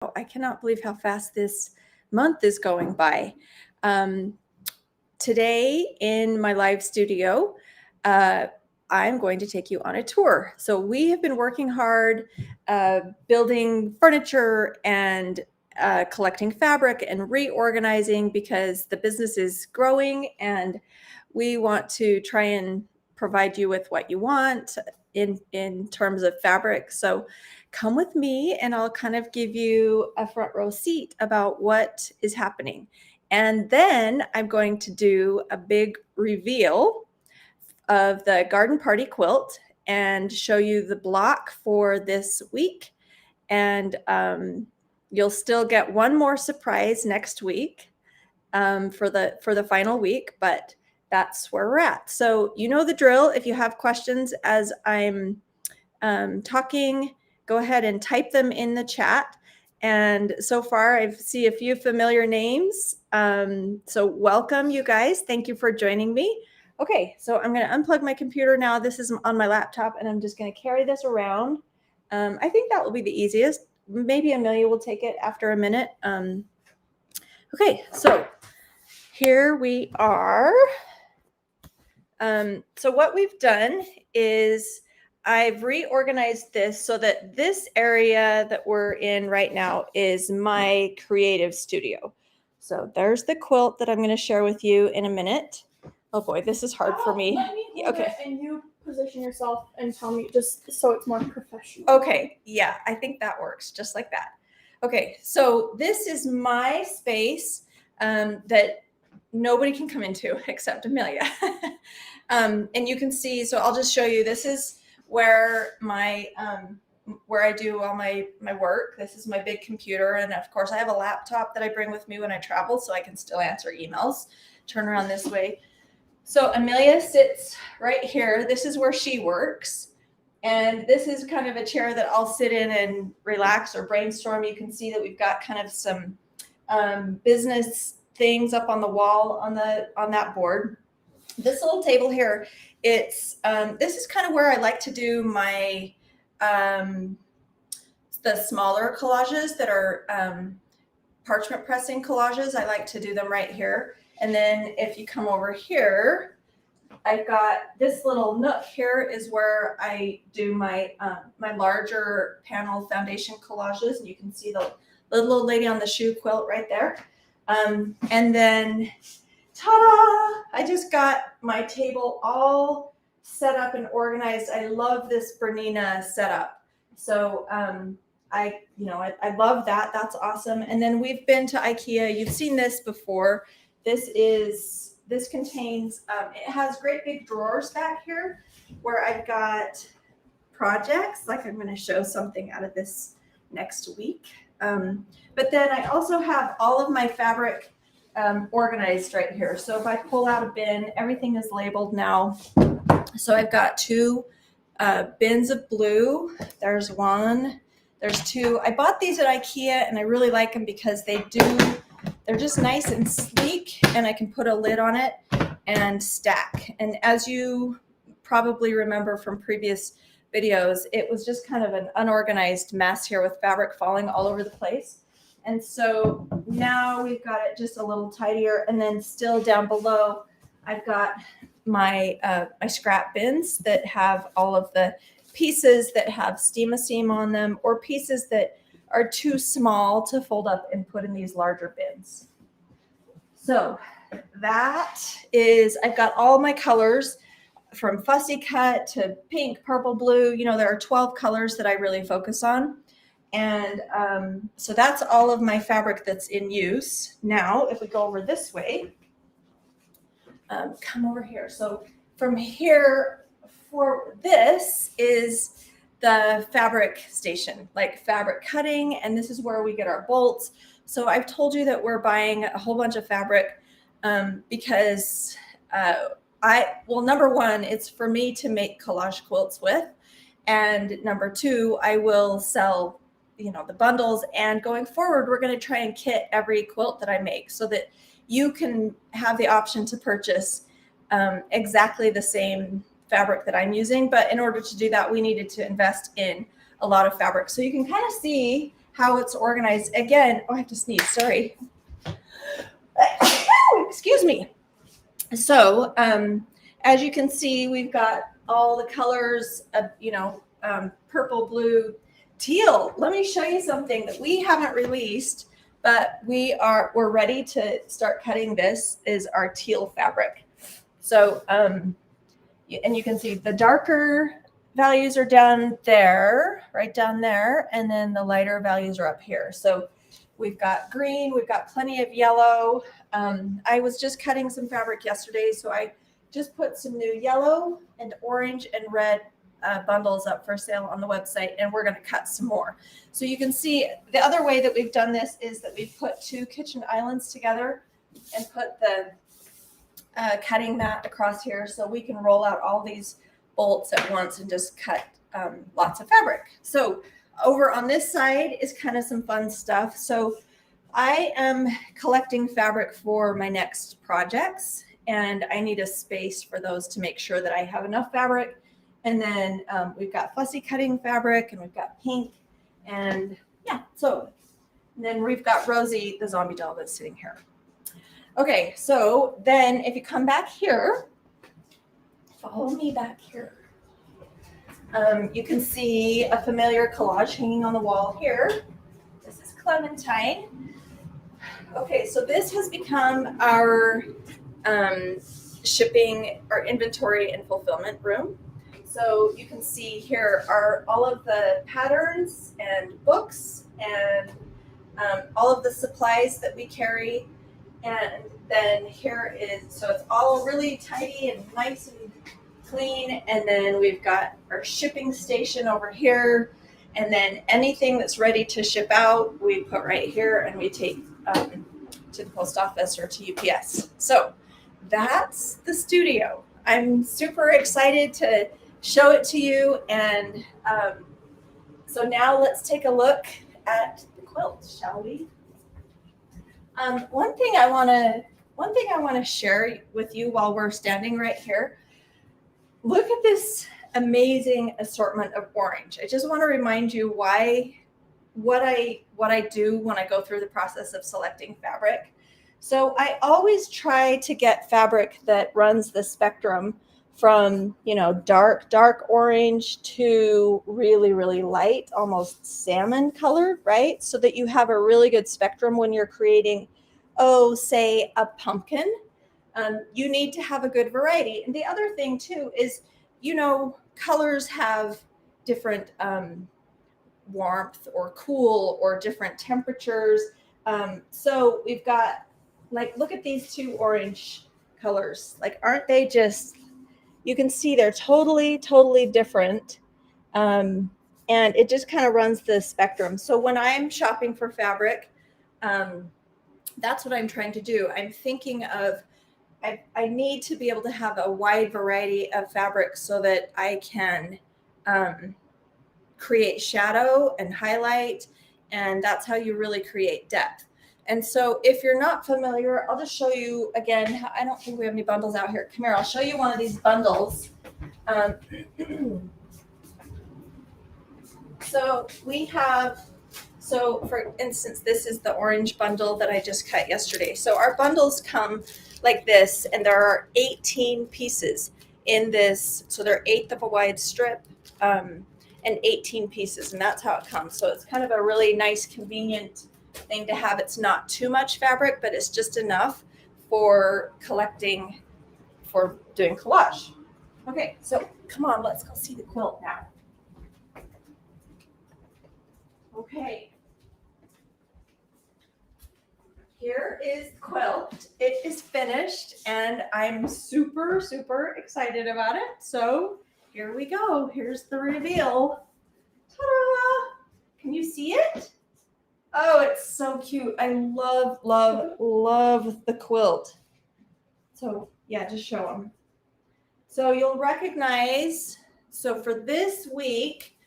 I cannot believe how fast this month is going by. Today in my live studio, I'm going to take you on a tour. So we have been working hard building furniture and collecting fabric and reorganizing because the business is growing and we want to try and provide you with what you want in terms of fabric. So come with me and I'll kind of give you a front row seat about what is happening. And then I'm going to do a big reveal of the garden party quilt and show you the block for this week. And you'll still get one more surprise next week for the final week, but that's where we're at. So you know the drill. If you have questions as I'm talking, go ahead and type them in the chat. And so far, I see a few familiar names. So welcome, you guys. Thank you for joining me. Okay, so I'm going to unplug my computer now. This is on my laptop, and I'm just going to carry this around. I think that will be the easiest. Maybe Amelia will take it after a minute. Okay, so here we are. So what we've done is I've reorganized this so that this area that we're in right now is my creative studio. So there's the quilt that I'm going to share with you in a minute. Oh boy, this is hard for me. Okay. And you position yourself and tell me just so it's more professional. Okay. Yeah, I think that works just like that. Okay. So this is my space that nobody can come into except Amelia. And you can see, so I'll just show you, this is where my where I do all my work. This is my big computer, and of course I have a laptop that I bring with me when I travel so I can still answer emails. Turn around this way. So Amelia sits right here. This is where she works, and this is kind of a chair that I'll sit in and relax or brainstorm. You can see that we've got kind of some business things up on the wall on that board. This little table here, it's this is kind of where I like to do my the smaller collages that are parchment pressing collages. I like to do them right here. And then if you come over here, I've got this little nook here is where I do my my larger panel foundation collages. And you can see the little lady on the shoe quilt right there. And then ta-da! I just got my table all set up and organized. I love this Bernina setup. So I love that. That's awesome. And then we've been to IKEA. You've seen this before. This contains, it has great big drawers back here where I've got projects, like I'm going to show something out of this next week. But then I also have all of my fabric organized right here. So if I pull out a bin, everything is labeled now. So I've got two bins of blue. There's one, there's two. I bought these at IKEA and I really like them because they're just nice and sleek, and I can put a lid on it and stack. And as you probably remember from previous videos, it was just kind of an unorganized mess here with fabric falling all over the place. And so now we've got it just a little tidier. And then still down below, I've got my my scrap bins that have all of the pieces that have steam-a-seam on them, or pieces that are too small to fold up and put in these larger bins. So that is, I've got all my colors from fussy cut to pink, purple, blue. You know, there are 12 colors that I really focus on. And so that's all of my fabric that's in use. Now, if we go over this way, come over here. So from here, for this is the fabric station, like fabric cutting, and this is where we get our bolts. So I've told you that we're buying a whole bunch of fabric because number one, it's for me to make collage quilts with, and number two, I will sell, you know, the bundles. And going forward, we're going to try and kit every quilt that I make so that you can have the option to purchase exactly the same fabric that I'm using. But in order to do that, we needed to invest in a lot of fabric. So you can kind of see how it's organized. Again, oh, I have to sneeze, sorry. Excuse me. So as you can see, we've got all the colors of, purple, blue, teal. Let me show you something that we haven't released, but we're ready to start cutting. This is our teal fabric. So, and you can see the darker values are down there, right down there, and then the lighter values are up here. So we've got green, we've got plenty of yellow. I was just cutting some fabric yesterday, so I just put some new yellow and orange and red bundles up for sale on the website, and we're going to cut some more. So you can see the other way that we've done this is that we've put 2 kitchen islands together and put the cutting mat across here, so we can roll out all these bolts at once and just cut lots of fabric. So over on this side is kind of some fun stuff. So I am collecting fabric for my next projects, and I need a space for those to make sure that I have enough fabric. And then we've got fussy cutting fabric, and we've got pink, and yeah, so then we've got Rosie, the zombie doll, that's sitting here. Okay, so then if you come back here, follow me back here. You can see a familiar collage hanging on the wall here. This is Clementine. Okay, so this has become our shipping, our inventory and fulfillment room. So you can see here are all of the patterns and books and all of the supplies that we carry. And then here is, so it's all really tidy and nice and clean. And then we've got our shipping station over here. And then anything that's ready to ship out, we put right here and we take to the post office or to UPS. So that's the studio. I'm super excited to show it to you. And so now let's take a look at the quilt, shall we? One thing I want to share with you while we're standing right here. Look at this amazing assortment of orange. I just want to remind you what I do when I go through the process of selecting fabric. So I always try to get fabric that runs the spectrum from, dark orange to really, really light, almost salmon colored, right? So that you have a really good spectrum when you're creating, say a pumpkin. You need to have a good variety. And the other thing too is, colors have different warmth or cool or different temperatures. So we've got, look at these 2 orange colors. Aren't they just, you can see they're totally, totally different. And it just kind of runs the spectrum. So when I'm shopping for fabric, that's what I'm trying to do. I'm thinking of, I need to be able to have a wide variety of fabric so that I can create shadow and highlight, and that's how you really create depth. And so if you're not familiar, I'll just show you again. I don't think we have any bundles out here. Come here, I'll show you one of these bundles. So we have, for instance, this is the orange bundle that I just cut yesterday. So our bundles come like this, and there are 18 pieces in this. So they're 1/8 of a wide strip and 18 pieces, and that's how it comes. So it's kind of a really nice, convenient thing to have. It's not too much fabric, but it's just enough for collecting, for doing collage. Okay, so come on, let's go see the quilt now. Okay. Here is the quilt. It is finished, and I'm super, super excited about it. So here we go. Here's the reveal. Ta-da! Can you see it? Oh, it's so cute. I love, love, love the quilt. So yeah, just show them. So you'll recognize, so for this week,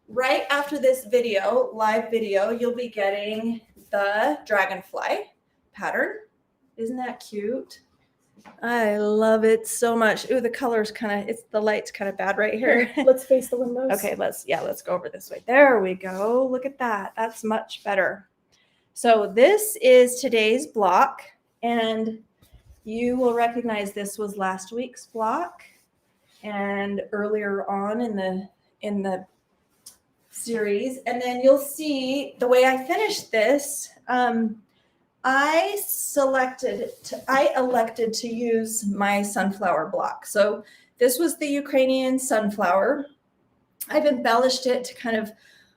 right after this video, live video, you'll be getting the Dragonfly pattern. Isn't that cute? I love it so much. Ooh, the color's the light's kind of bad right here. Here, let's face the windows. Okay, let's go over this way. There we go. Look at that. That's much better. So this is today's block, and you will recognize this was last week's block and earlier on in the series. And then you'll see the way I finished this. I elected to use my sunflower block. So this was the Ukrainian Sunflower. I've embellished it to kind of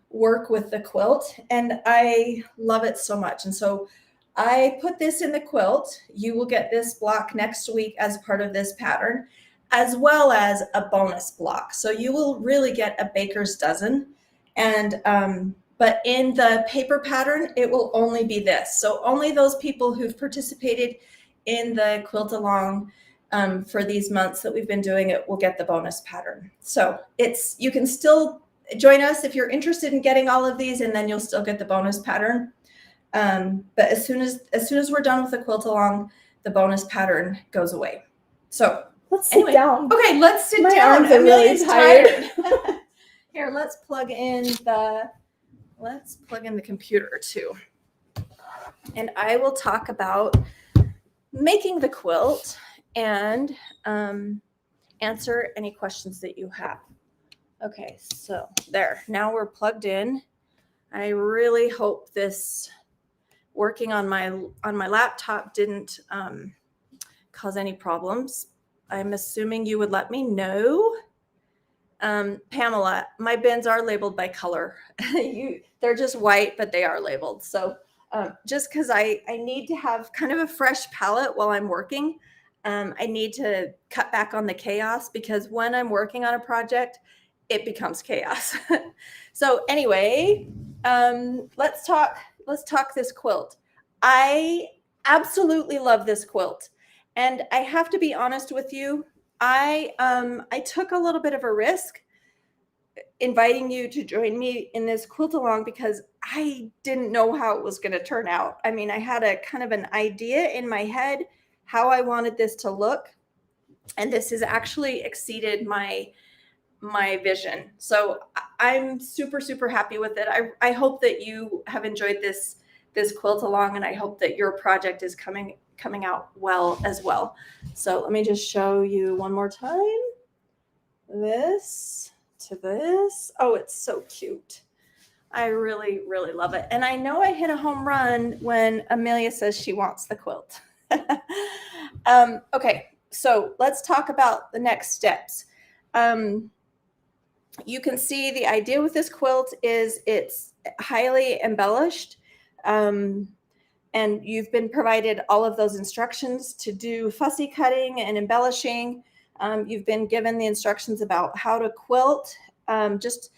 work with the quilt, and I love it so much. And so I put this in the quilt. You will get this block next week as part of this pattern, as well as a bonus block. So you will really get a baker's dozen. And but in the paper pattern, it will only be this. So only those people who've participated in the quilt along for these months that we've been doing it will get the bonus pattern. So you can still join us if you're interested in getting all of these, and then you'll still get the bonus pattern. But as soon as we're done with the quilt along, the bonus pattern goes away. So let's sit down. Okay, let's sit My down. arms are really tired. Here, let's plug in the computer too. And I will talk about making the quilt and answer any questions that you have. Okay, so there. Now we're plugged in. I really hope this working on my laptop didn't cause any problems. I'm assuming you would let me know. Pamela, my bins are labeled by color. They're just white, but they are labeled. So just because I need to have kind of a fresh palette while I'm working, I need to cut back on the chaos, because when I'm working on a project, it becomes chaos. So anyway, let's talk this quilt. I absolutely love this quilt. And I have to be honest with you, I took a little bit of a risk inviting you to join me in this quilt along, because I didn't know how it was going to turn out. I mean, I had a kind of an idea in my head how I wanted this to look, and this has actually exceeded my vision. So I'm super, super happy with it. I hope that you have enjoyed this quilt along, and I hope that your project is coming out well as well. So let me just show you one more time. This to this. Oh, it's so cute. I really, really love it. And I know I hit a home run when Amelia says she wants the quilt. Okay, so let's talk about the next steps. You can see the idea with this quilt is it's highly embellished. And you've been provided all of those instructions to do fussy cutting and embellishing. You've been given the instructions about how to quilt. Just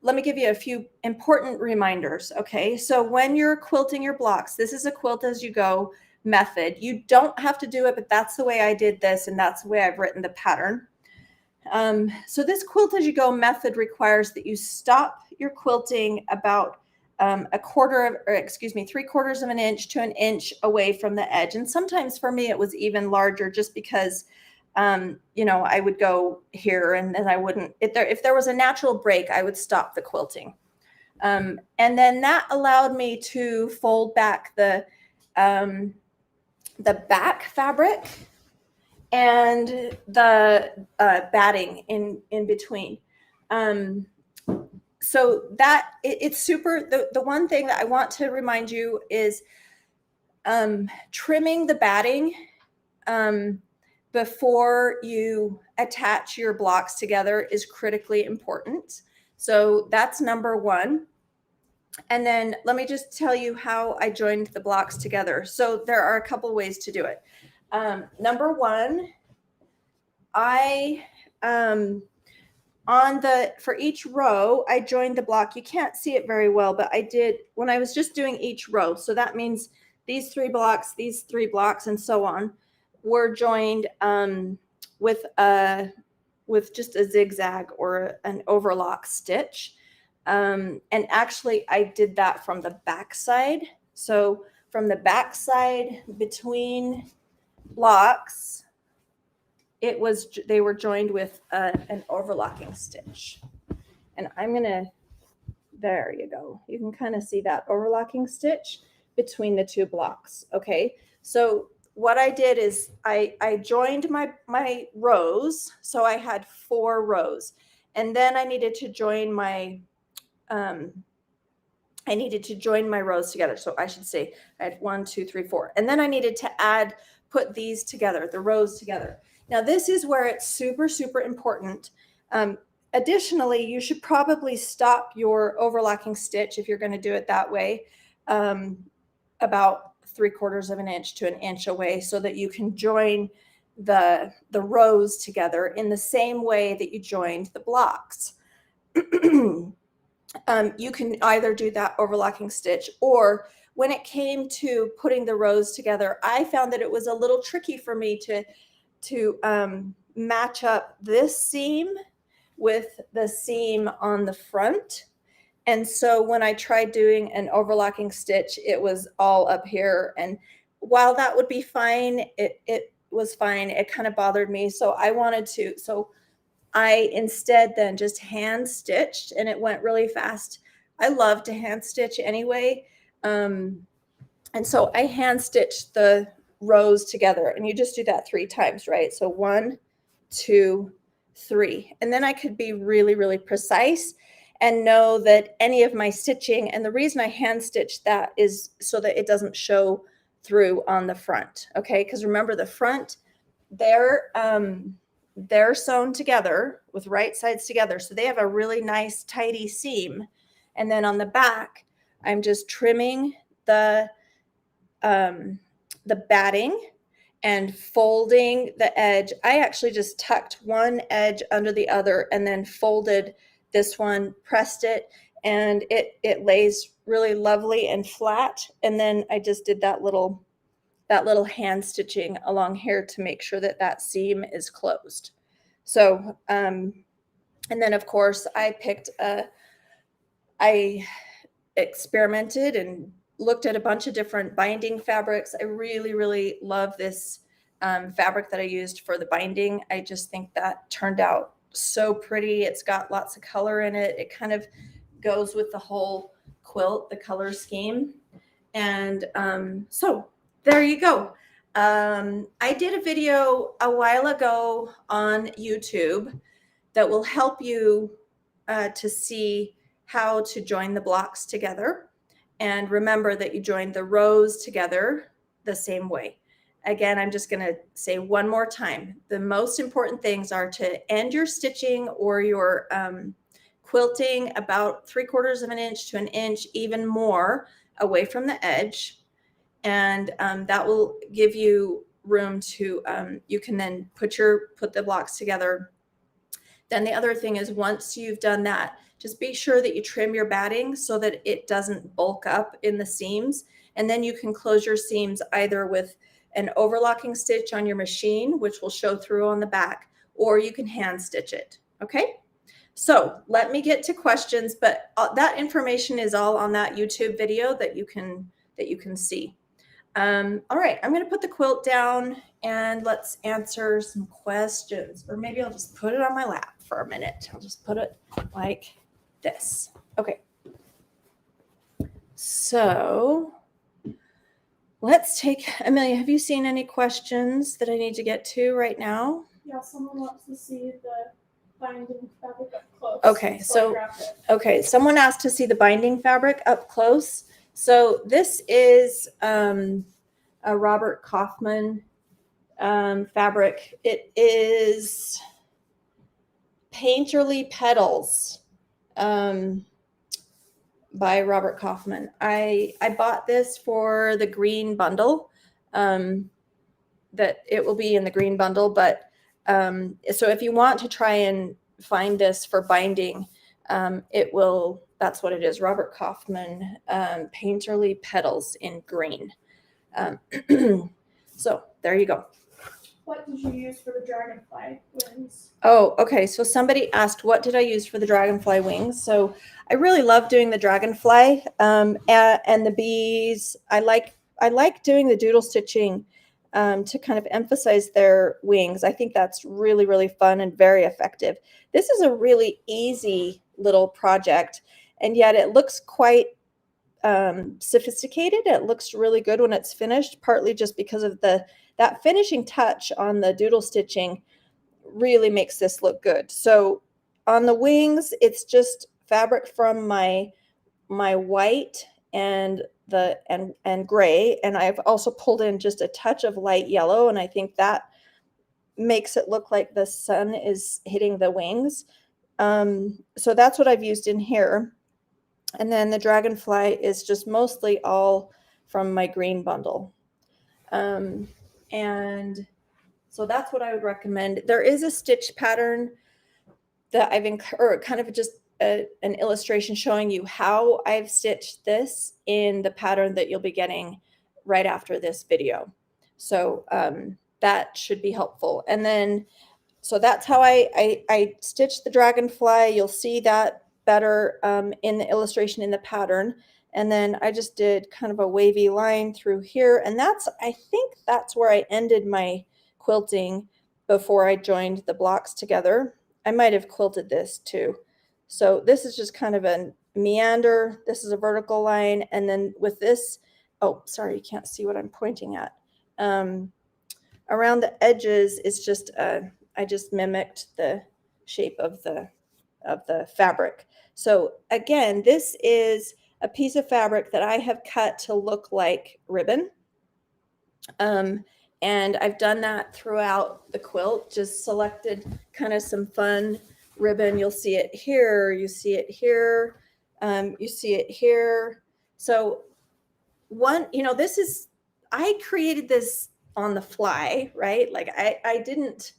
let me give you a few important reminders. Okay, so when you're quilting your blocks, this is a quilt as you go method. You don't have to do it, but that's the way I did this, and that's the way I've written the pattern. So this quilt as you go method requires that you stop your quilting about 3/4 of an inch to an inch away from the edge. And sometimes for me, it was even larger, just because, I would go here and then I wouldn't, if there was a natural break, I would stop the quilting. And then that allowed me to fold back the back fabric and the batting in between. So that it's super. The one thing that I want to remind you is trimming the batting before you attach your blocks together is critically important. So that's number one. And then let me just tell you how I joined the blocks together. So there are a couple ways to do it. Number one, for each row, I joined the block. You can't see it very well, but I did when I was just doing each row. So that means these three blocks, and so on were joined with just a zigzag or an overlock stitch. And actually I did that from the back side. So from the back side between blocks, they were joined with an overlocking stitch. And I'm gonna, there you go. You can kind of see that overlocking stitch between the two blocks. Okay, so what I did is I joined my rows, so I had 4 rows, and then I needed to join my rows together. So I should say I had 1, 2, 3, 4, and then I needed to put these together, the rows together. Now this is where it's super, super important. Additionally, you should probably stop your overlocking stitch if you're going to do it that way, about 3/4 of an inch to an inch away, so that you can join the rows together in the same way that you joined the blocks. You can either do that overlocking stitch, or when it came to putting the rows together, I found that it was a little tricky for me to match up this seam with the seam on the front. And so when I tried doing an overlocking stitch, it was all up here. And while that would be fine, it was fine. It kind of bothered me. So I instead then just hand stitched, and it went really fast. I love to hand stitch anyway. And so I hand stitched the rows together, and you just do that 3 times, right? So 1, 2, 3. And then I could be really, really precise and know that any of my stitching, and the reason I hand stitched that is so that it doesn't show through on the front. Okay, because remember the front, they're sewn together with right sides together, so they have a really nice tidy seam. And then on the back, I'm just trimming the batting and folding the edge. I actually just tucked one edge under the other and then folded this one, pressed it, and it lays really lovely and flat. And then I just did that little hand stitching along here to make sure that that seam is closed. So, and then of course I experimented and looked at a bunch of different binding fabrics. I really, really love this fabric that I used for the binding. I just think that turned out so pretty. It's got lots of color in it. It kind of goes with the whole quilt, the color scheme. And so there you go. I did a video a while ago on YouTube that will help you to see how to join the blocks together. And remember that you join the rows together the same way. Again, I'm just going to say one more time. The most important things are to end your stitching or your quilting about 3/4 of an inch to an inch, even more away from the edge. And that will give you room to, you can then put the blocks together. Then the other thing is, once you've done that, just be sure that you trim your batting so that it doesn't bulk up in the seams. And then you can close your seams either with an overlocking stitch on your machine, which will show through on the back, or you can hand stitch it. Okay. So let me get to questions, but that information is all on that YouTube video that you can see. All right, I'm going to put the quilt down and let's answer some questions, or maybe I'll just put it on my lap for a minute. I'll just put it like this. Okay. So let's take, Amelia, have you seen any questions that I need to get to right now? Yeah, someone wants to see the binding fabric up close. Okay, someone asked to see the binding fabric up close. So this is a Robert Kaufman fabric. It is Painterly Petals by Robert Kaufman. I bought this for the green bundle, that it will be in the green bundle, but so if you want to try and find this for binding, that's what it is, Robert Kaufman Painterly Petals in green. So there you go. What did you use for the Dragonfly Wings? Oh, okay. So somebody asked, what did I use for the Dragonfly Wings? So I really love doing the Dragonfly and the bees. I like doing the doodle stitching to kind of emphasize their wings. I think that's really, really fun and very effective. This is a really easy little project, and yet it looks quite sophisticated. It looks really good when it's finished, partly just because of that finishing touch on the doodle stitching really makes this look good. So on the wings, it's just fabric from my white and gray, and I've also pulled in just a touch of light yellow, and I think that makes it look like the sun is hitting the wings. So that's what I've used in here. And then the dragonfly is just mostly all from my green bundle. And so that's what I would recommend. There is a stitch pattern that I've or kind of just an illustration showing you how I've stitched this in the pattern that you'll be getting right after this video. So that should be helpful. And then, so that's how I stitched the dragonfly. You'll see that better in the illustration in the pattern. And then I just did kind of a wavy line through here. And I think that's where I ended my quilting before I joined the blocks together. I might have quilted this too. So this is just kind of a meander. This is a vertical line. And then with this, oh, sorry, you can't see what I'm pointing at. Around the edges, it's just, I just mimicked the shape of the fabric. So again, this is a piece of fabric that I have cut to look like ribbon. And I've done that throughout the quilt, just selected kind of some fun ribbon. You'll see it here, you see it here, you see it here. So I created this on the fly, right? Like I didn't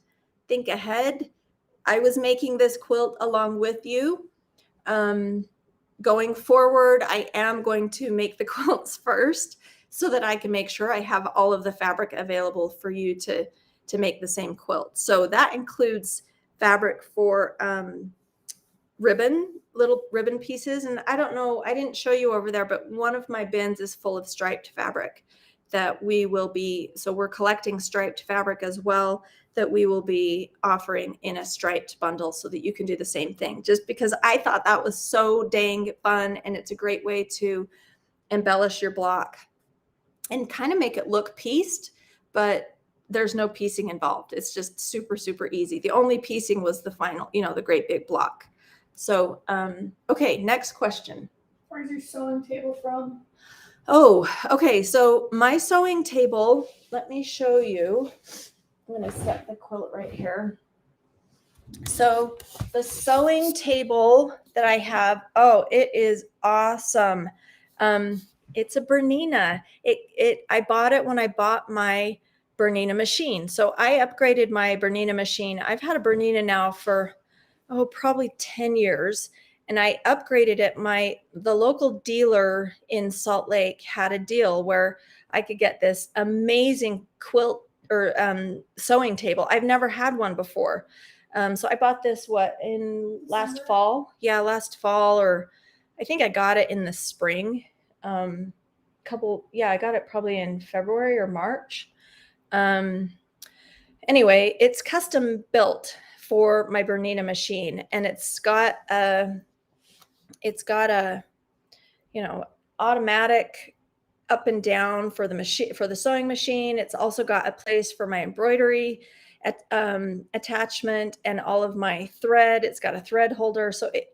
think ahead. I was making this quilt along with you. Going forward, I am going to make the quilts first so that I can make sure I have all of the fabric available for you to make the same quilt. So that includes fabric for little ribbon pieces. And I don't know, I didn't show you over there, but one of my bins is full of striped fabric that we're collecting striped fabric as well, that we will be offering in a striped bundle so that you can do the same thing, just because I thought that was so dang fun. And it's a great way to embellish your block and kind of make it look pieced, but there's no piecing involved. It's just super, super easy. The only piecing was the final, the great big block. So, okay, next question. Where's your sewing table from? Oh, okay. So my sewing table, let me show you. I'm going to set the quilt right here. So the sewing table that I have, oh, it is awesome. It's a Bernina. I bought it when I bought my Bernina machine. So I upgraded my Bernina machine. I've had a Bernina now for, probably 10 years. And I upgraded it. The local dealer in Salt Lake had a deal where I could get this amazing quilt or sewing table. I've never had one before. So I bought this last fall? Yeah, last fall, or I think I got it in the spring. I got it probably in February or March. Anyway, it's custom built for my Bernina machine, and it's got a automatic up and down for the machine, for the sewing machine. It's also got a place for my embroidery attachment and all of my thread. It's got a thread holder. So it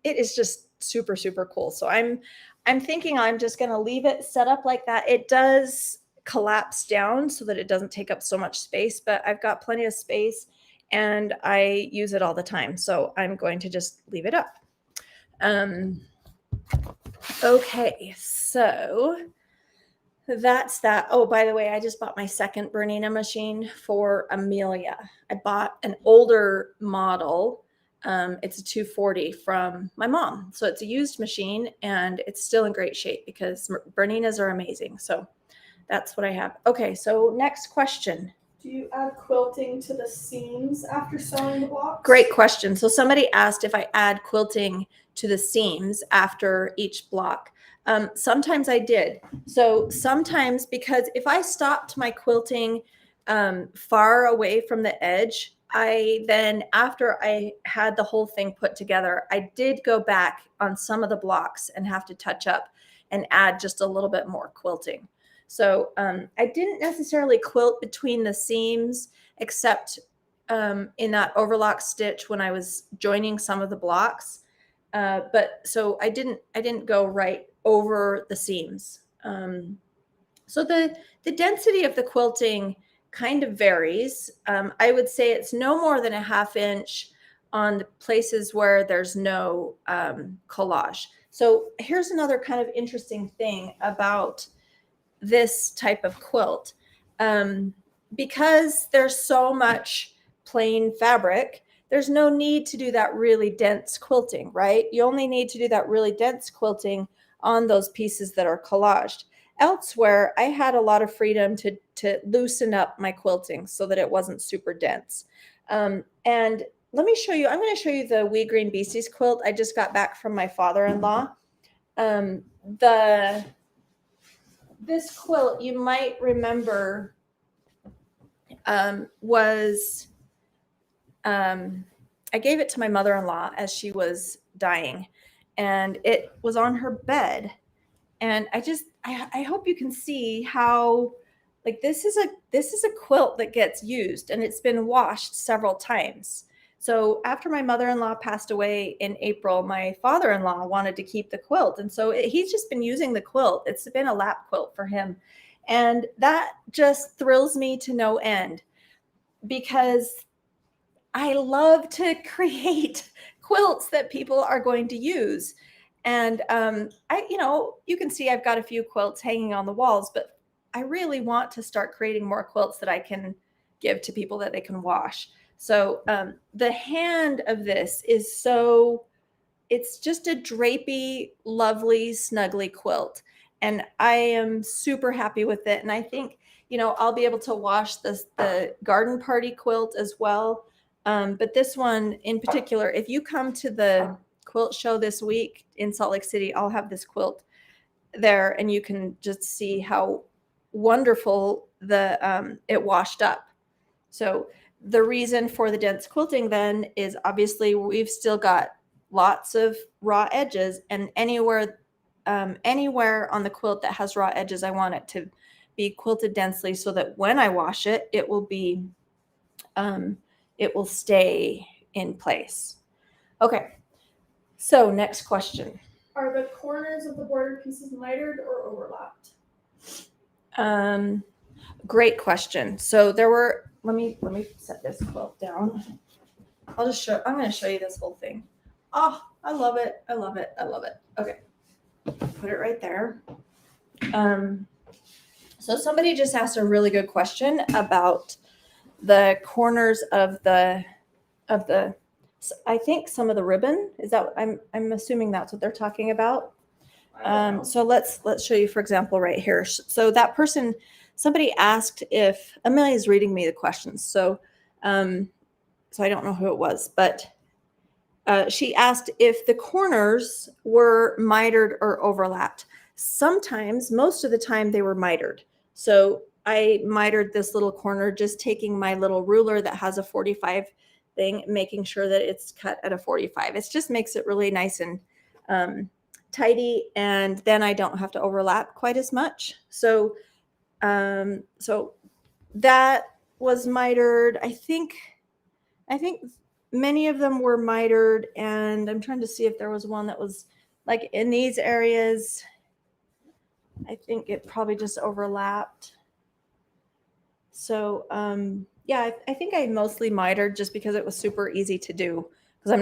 is just super, super cool. So I'm thinking I'm just going to leave it set up like that. It does collapse down so that it doesn't take up so much space, but I've got plenty of space and I use it all the time. So I'm going to just leave it up. Okay, so that's that. Oh, by the way, I just bought my second Bernina machine for Amelia. I bought an older model. It's a 240 from my mom. So it's a used machine and it's still in great shape because Berninas are amazing. So that's what I have. Okay, so next question. Do you add quilting to the seams after sewing the blocks? Great question. So somebody asked if I add quilting to the seams after each block. Sometimes I did. So sometimes, because if I stopped my quilting far away from the edge, I then, after I had the whole thing put together, I did go back on some of the blocks and have to touch up and add just a little bit more quilting. So I didn't necessarily quilt between the seams, except in that overlock stitch when I was joining some of the blocks. But so I didn't go right over the seams. So the density of the quilting kind of varies. I would say it's no more than a 1/2 inch on the places where there's no collage. So here's another kind of interesting thing about this type of quilt. Because there's so much plain fabric, there's no need to do that really dense quilting, right? You only need to do that really dense quilting on those pieces that are collaged. Elsewhere, I had a lot of freedom to loosen up my quilting so that it wasn't super dense. And let me show you, I'm going to show you the Wee Green Beasties quilt I just got back from my father-in-law. This quilt, you might remember, was I gave it to my mother-in-law as she was dying, and it was on her bed. And I hope you can see how, like, this is a quilt that gets used, and it's been washed several times. So after my mother-in-law passed away in April, my father-in-law wanted to keep the quilt, and so he's just been using the quilt. It's been a lap quilt for him, and that just thrills me to no end, because I love to create quilts that people are going to use. And you can see I've got a few quilts hanging on the walls, but I really want to start creating more quilts that I can give to people that they can wash. So the hand of this is it's just a drapey, lovely, snuggly quilt. And I am super happy with it. And I think, I'll be able to wash the garden party quilt as well. But this one in particular, if you come to the quilt show this week in Salt Lake City, I'll have this quilt there, and you can just see how wonderful it washed up. So the reason for the dense quilting then is obviously we've still got lots of raw edges, and anywhere on the quilt that has raw edges, I want it to be quilted densely so that when I wash it, it will stay in place. Okay, so next question. Are the corners of the border pieces mitered or overlapped? Great question. So there were, let me set this quilt down. I'm going to show you this whole thing. Oh, I love it. I love it. I love it. Okay. Put it right there. So somebody just asked a really good question about the corners of the I think some of the ribbon. Is that, I'm assuming that's what they're talking about. So let's show you, for example, right here. So that person, somebody asked if Amelia's reading me the questions. So I don't know who it was, but she asked if the corners were mitered or overlapped. Sometimes, most of the time, they were mitered. So I mitered this little corner, just taking my little ruler that has a 45 thing, making sure that it's cut at a 45. It just makes it really nice and tidy, and then I don't have to overlap quite as much. So that was mitered. I think many of them were mitered, and I'm trying to see if there was one that was like in these areas. I think it probably just overlapped. So yeah, I think I mostly mitered just because it was super easy to do, because I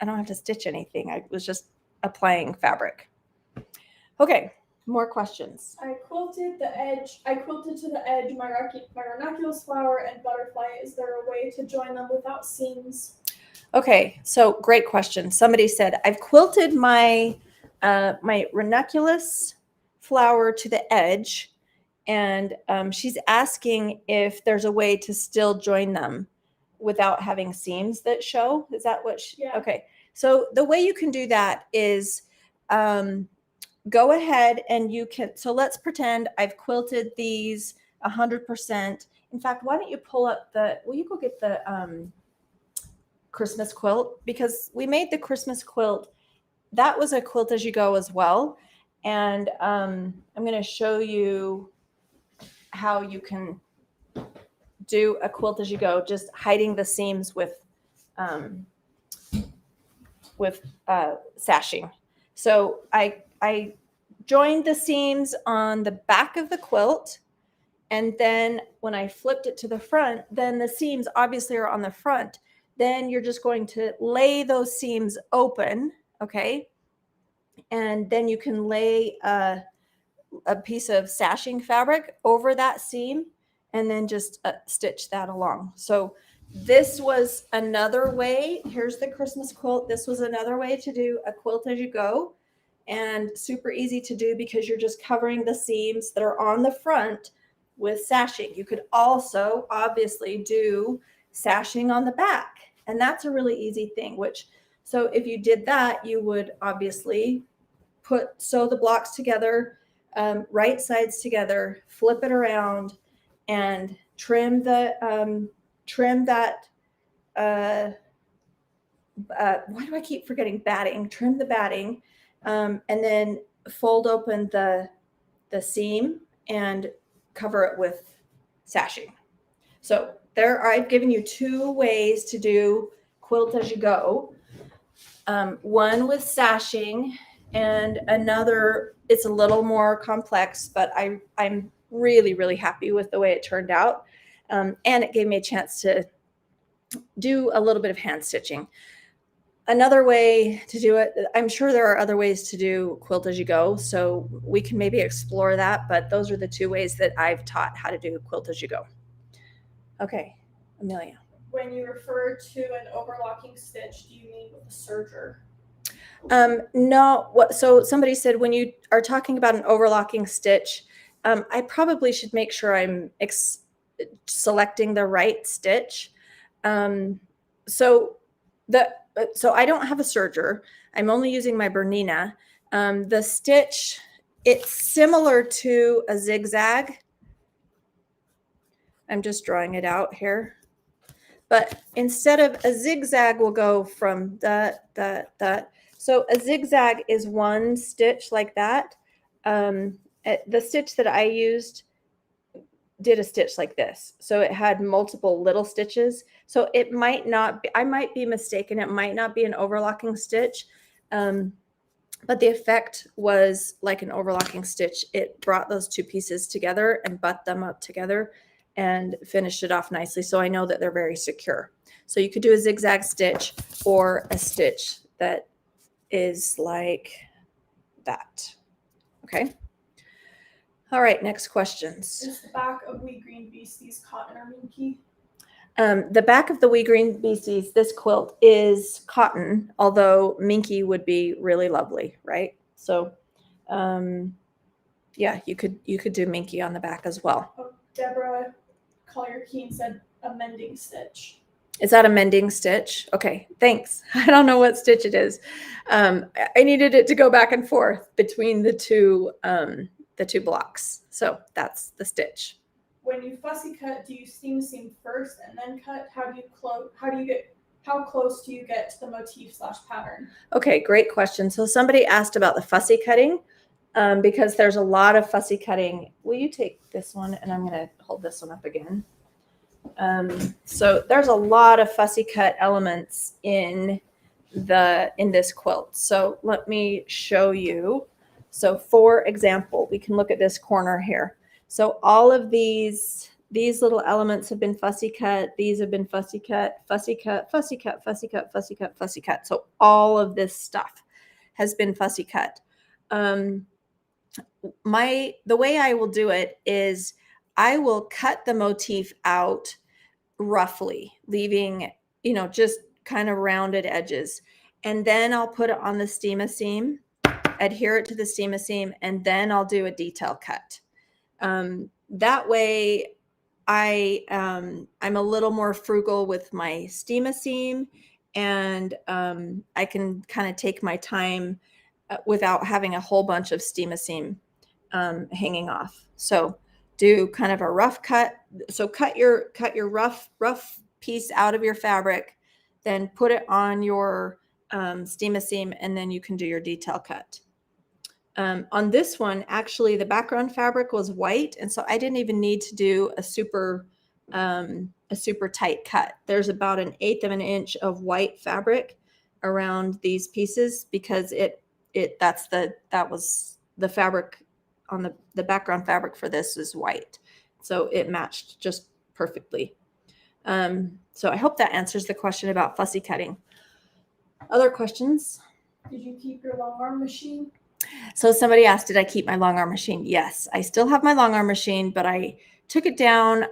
don't have to stitch anything. I was just applying fabric. Okay, more questions. I quilted to the edge my ranunculus flower and butterfly. Is there a way to join them without seams? Okay, so great question. Somebody said, I've quilted my my ranunculus flower to the edge, and she's asking if there's a way to still join them without having seams that show. Is that what Yeah. Okay, so the way you can do that is go ahead and you can, so let's pretend I've quilted these 100%. In fact, why don't you pull up will you go get the Christmas quilt? Because we made the Christmas quilt. That was a quilt as you go as well. And I'm going to show you how you can do a quilt as you go, just hiding the seams with sashing. So I joined the seams on the back of the quilt, and then when I flipped it to the front, then the seams obviously are on the front. Then you're just going to lay those seams open, okay? And then you can lay a piece of sashing fabric over that seam and then just stitch that along. So this was another way. Here's the Christmas quilt. This was another way to do a quilt as you go, and super easy to do because you're just covering the seams that are on the front with sashing. You could also obviously do sashing on the back, and that's a really easy thing, so if you did that, you would obviously sew the blocks together, right sides together, flip it around, and trim that. Why do I keep forgetting batting? Trim the batting, and then fold open the seam and cover it with sashing. So I've given you 2 ways to do quilt as you go. One with sashing, and another, it's a little more complex, but I'm really, really happy with the way it turned out. And it gave me a chance to do a little bit of hand stitching. Another way to do it, I'm sure there are other ways to do quilt as you go, so we can maybe explore that, but those are the 2 ways that I've taught how to do quilt as you go. Okay, Amelia. When you refer to an overlocking stitch, do you mean with a serger? No. So somebody said when you are talking about an overlocking stitch, I probably should make sure I'm selecting the right stitch. So I don't have a serger. I'm only using my Bernina. The stitch, it's similar to a zigzag. I'm just drawing it out here. But instead of a zigzag, we'll go from that. So a zigzag is one stitch like that. The stitch that I used did a stitch like this. So it had multiple little stitches. So it might not be, I might be mistaken. It might not be an overlocking stitch. But the effect was like an overlocking stitch. It brought those 2 pieces together and butt them up together and finished it off nicely. So I know that they're very secure. So you could do a zigzag stitch or a stitch that is like that. Okay. All right, next questions. Is the back of Wee Green Beasties cotton or minky? The back of the Wee Green Beasties, this quilt is cotton, although minky would be really lovely, right? So, yeah, you could do minky on the back as well. Oh, Deborah Collier-Keene said a mending stitch. Is that a mending stitch? Okay, thanks. I don't know what stitch it is. I needed it to go back and forth between the two blocks. So that's the stitch. When you fussy cut, do you steam seam first and then cut? How close do you get to the motif / pattern? Okay, great question. So somebody asked about the fussy cutting, because there's a lot of fussy cutting. Will you take this one? And I'm going to hold this one up again. So there's a lot of fussy cut elements in this quilt. So let me show you. So for example, we can look at this corner here. So all of these little elements have been fussy cut. These have been fussy cut, fussy cut, fussy cut, fussy cut, fussy cut, fussy cut. So all of this stuff has been fussy cut. The way I will do it is I will cut the motif out roughly, leaving, just kind of rounded edges. And then I'll put it on the steam seam, adhere it to the steam seam, and then I'll do a detail cut. That way I'm a little more frugal with my steam seam, and I can kind of take my time without having a whole bunch of steam hanging off. So do kind of a rough cut. So cut your rough piece out of your fabric, then put it on your steam, and then you can do your detail cut. On this one, actually, the background fabric was white, and so I didn't even need to do a super tight cut. There's about 1/8 of an inch of white fabric around these pieces because that was the fabric on the background fabric for this is white, so it matched just perfectly. So I hope that answers the question about fussy cutting. Other questions? Did you keep your long arm machine? So somebody asked, did I keep my long arm machine? Yes, I still have my long arm machine, but I took it down.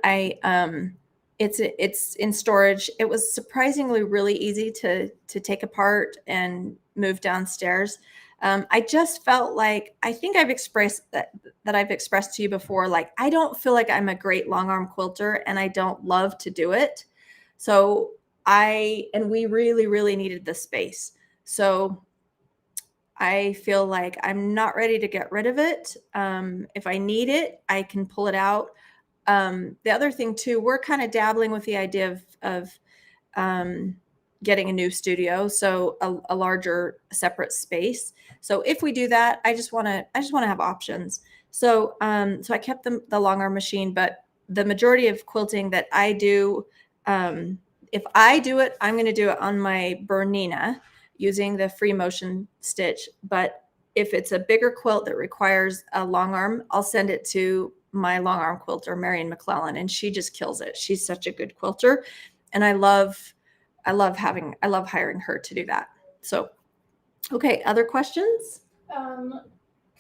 It's in storage. It was surprisingly really easy to take apart and move downstairs. I just felt like, I think I've expressed that I've expressed to you before, like, I don't feel like I'm a great long arm quilter and I don't love to do it. So we really, really needed the space. So I feel like I'm not ready to get rid of it. If I need it, I can pull it out. The other thing too, we're kind of dabbling with the idea of getting a new studio, so a larger separate space. So if we do that, I just want to have options. So so I kept the long arm machine, but the majority of quilting that I do, if I do it, I'm going to do it on my Bernina using the free motion stitch. But if it's a bigger quilt that requires a long arm, I'll send it to my long arm quilter, Marion McClellan, and she just kills it. She's such a good quilter, and I love hiring her to do that. So, okay, other questions?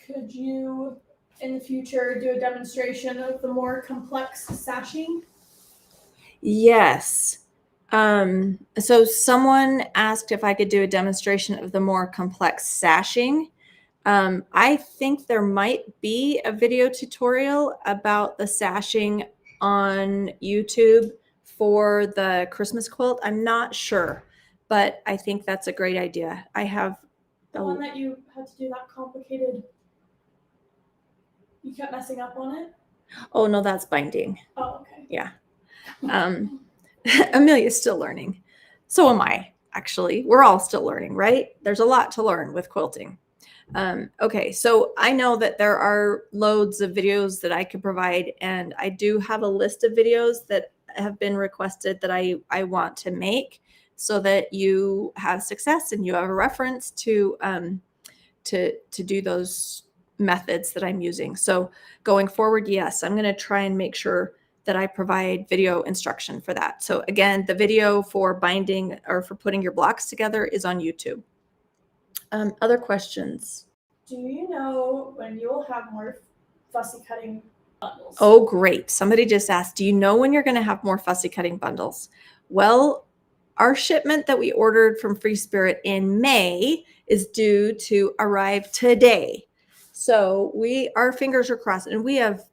Could you in the future do a demonstration of the more complex sashing? Yes. So someone asked if I could do a demonstration of the more complex sashing. I think there might be a video tutorial about the sashing on YouTube for the Christmas quilt. I'm not sure, but I think that's a great idea. I have the one that you had to do that complicated. You kept messing up on it? Oh, no, that's binding. Oh, okay. Yeah. Amelia's still learning. So am I, actually. We're all still learning, right? There's a lot to learn with quilting. Okay, so I know that there are loads of videos that I could provide, and I do have a list of videos that have been requested that I want to make so that you have success and you have a reference to do those methods that I'm using. So going forward, yes, I'm going to try and make sure that I provide video instruction for that. So again, the video for binding or for putting your blocks together is on YouTube. Other questions? Do you know when you'll have more fussy cutting bundles? Oh, great. Somebody just asked, do you know when you're going to have more fussy cutting bundles? Well, our shipment that we ordered from Free Spirit in May is due to arrive today. So our fingers are crossed, and we have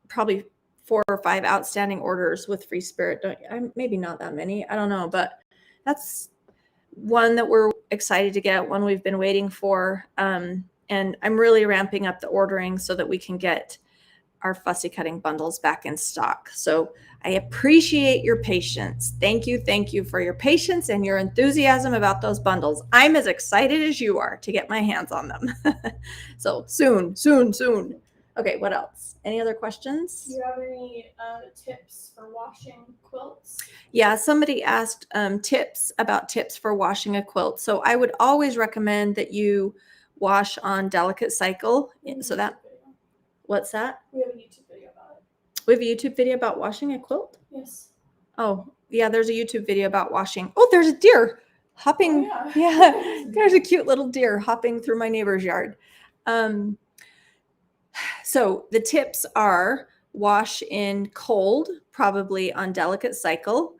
probably 4 or 5 outstanding orders with Free Spirit. Maybe not that many. I don't know, but that's one that we're excited to get, one we've been waiting for. And I'm really ramping up the ordering so that we can get our fussy cutting bundles back in stock. So I appreciate your patience. Thank you for your patience and your enthusiasm about those bundles. I'm as excited as you are to get my hands on them. So soon. Okay, what else? Any other questions? Do you have any tips for washing quilts? Yeah, somebody asked tips for washing a quilt. So I would always recommend that you wash on delicate cycle. So that, what's that? We have a YouTube video about it. We have a YouTube video about washing a quilt? Yes. Oh, yeah, there's a YouTube video about washing. Oh, there's a deer hopping. Oh, yeah, there's a cute little deer hopping through my neighbor's yard. So the tips are wash in cold, probably on delicate cycle.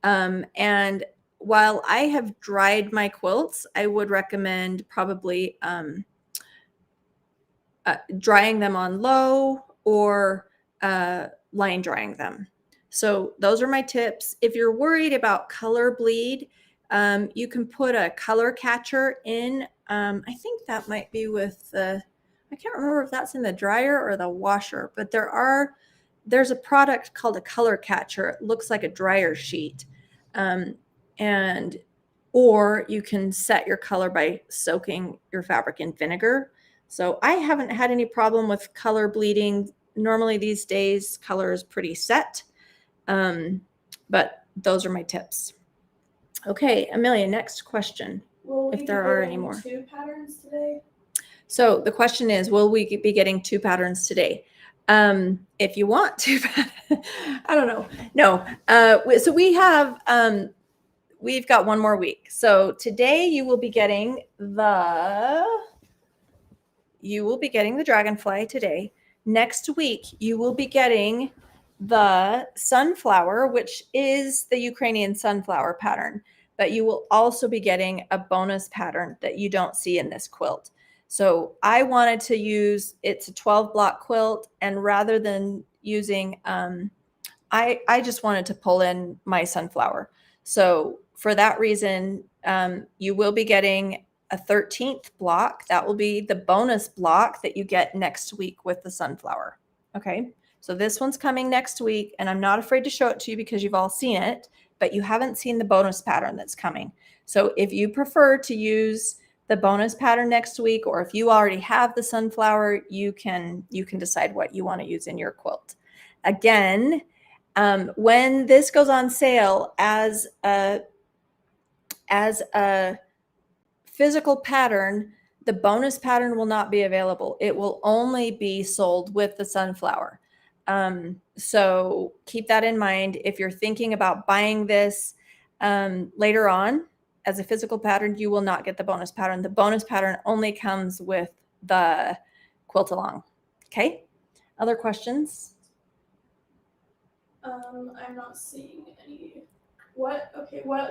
And while I have dried my quilts, I would recommend probably drying them on low or line drying them. So those are my tips. If you're worried about color bleed, you can put a color catcher in I think that might be with I can't remember if that's in the dryer or the washer, but there's a product called a color catcher. It looks like a dryer sheet. Or you can set your color by soaking your fabric in vinegar. So I haven't had any problem with color bleeding. Normally these days, color is pretty set. But those are my tips. Okay, Amelia, next question. Will we If there be are getting any more. 2 patterns today? So the question is, will we be getting 2 patterns today? If you want to, I don't know. No. So we've got one more week. So today you will be getting the Dragonfly today. Next week, you will be getting the Sunflower, which is the Ukrainian Sunflower pattern, but you will also be getting a bonus pattern that you don't see in this quilt. So I wanted to use, it's a 12 block quilt, and rather than using, I just wanted to pull in my Sunflower. So for that reason, you will be getting a 13th block. That will be the bonus block that you get next week with the Sunflower. Okay. So this one's coming next week, and I'm not afraid to show it to you because you've all seen it, but you haven't seen the bonus pattern that's coming. So if you prefer to use the bonus pattern next week, or if you already have the Sunflower, you can decide what you want to use in your quilt. Again, when this goes on sale as a physical pattern, the bonus pattern will not be available. It will only be sold with the Sunflower. So keep that in mind. If you're thinking about buying this later on as a physical pattern, you will not get the bonus pattern. The bonus pattern only comes with the quilt along. Okay. Other questions? I'm not seeing any. What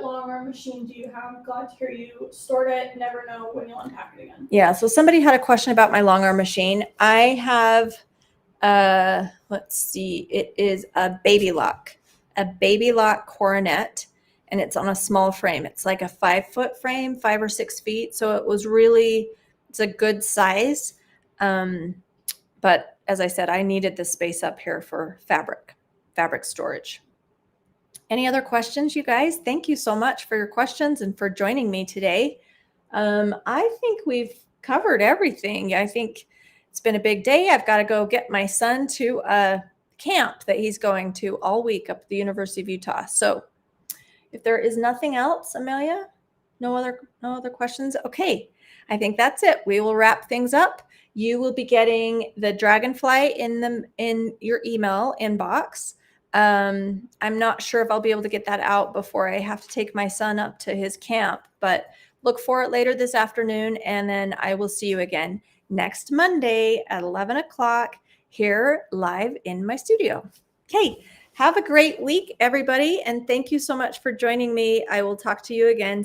long arm machine do you have? Glad to hear you stored it. Never know when you'll unpack it again. Yeah. So somebody had a question about my long arm machine. I have, let's see, it is a Baby Lock coronet, and it's on a small frame. It's like a 5-foot frame, 5 or 6 feet. So it's a good size. But as I said, I needed the space up here for fabric storage. Any other questions, you guys? Thank you so much for your questions and for joining me today. I think we've covered everything. I think it's been a big day. I've got to go get my son to a camp that he's going to all week up at the University of Utah. So if there is nothing else, Amelia, no other questions. Okay. I think that's it. We will wrap things up. You will be getting the Dragonfly in your email inbox. I'm not sure if I'll be able to get that out before I have to take my son up to his camp, but look for it later this afternoon. And then I will see you again next Monday at 11 o'clock here live in my studio. Okay. Have a great week, everybody. And thank you so much for joining me. I will talk to you again soon.